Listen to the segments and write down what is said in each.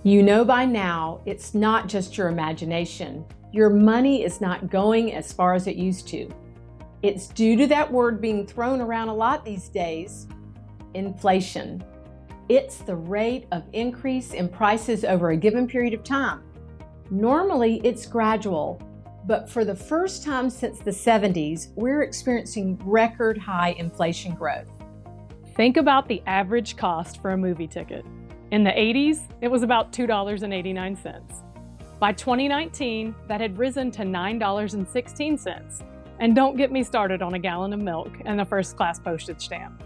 You know by now, it's not just your imagination. Your money is not going as far as it used to. It's due to that word being thrown around a lot these days, inflation. It's the rate of increase in prices over a given period of time. Normally, it's gradual, but for the first time since the 70s, we're experiencing record high inflation growth. Think about the average cost for a movie ticket. In the 80s, it was about $2.89. By 2019, that had risen to $9.16. And don't get me started on a gallon of milk and a first-class postage stamp.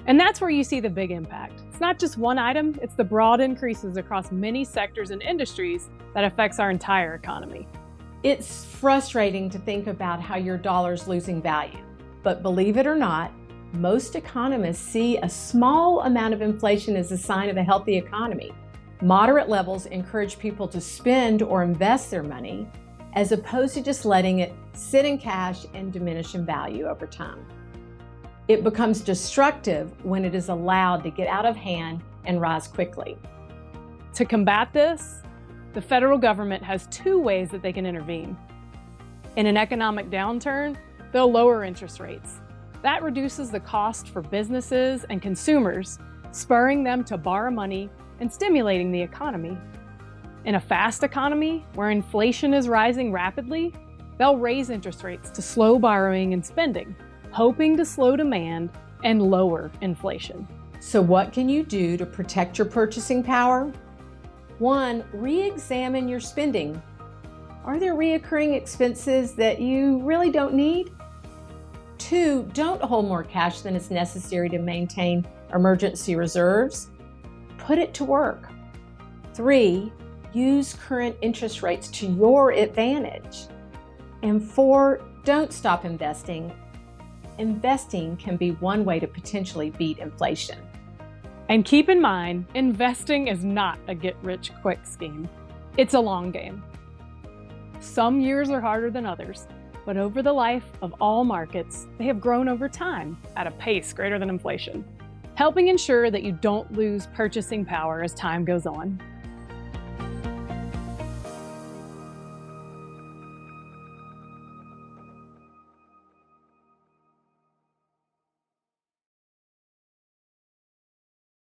And that's where you see the big impact. It's not just one item, it's the broad increases across many sectors and industries that affects our entire economy. It's frustrating to think about how your dollar's losing value. But believe it or not, most economists see a small amount of inflation as a sign of a healthy economy. Moderate levels encourage people to spend or invest their money, as opposed to just letting it sit in cash and diminish in value over time. It becomes destructive when it is allowed to get out of hand and rise quickly. To combat this, the federal government has two ways that they can intervene. In an economic downturn, they'll lower interest rates. That reduces the cost for businesses and consumers, spurring them to borrow money and stimulating the economy. In a fast economy, where inflation is rising rapidly, they'll raise interest rates to slow borrowing and spending, hoping to slow demand and lower inflation. So what can you do to protect your purchasing power? 1, re-examine your spending. Are there recurring expenses that you really don't need? 2, don't hold more cash than is necessary to maintain emergency reserves. Put it to work. 3, use current interest rates to your advantage. And 4, don't stop investing. Investing can be one way to potentially beat inflation. And keep in mind, investing is not a get-rich-quick scheme. It's a long game. Some years are harder than others, but over the life of all markets, they have grown over time at a pace greater than inflation, helping ensure that you don't lose purchasing power as time goes on.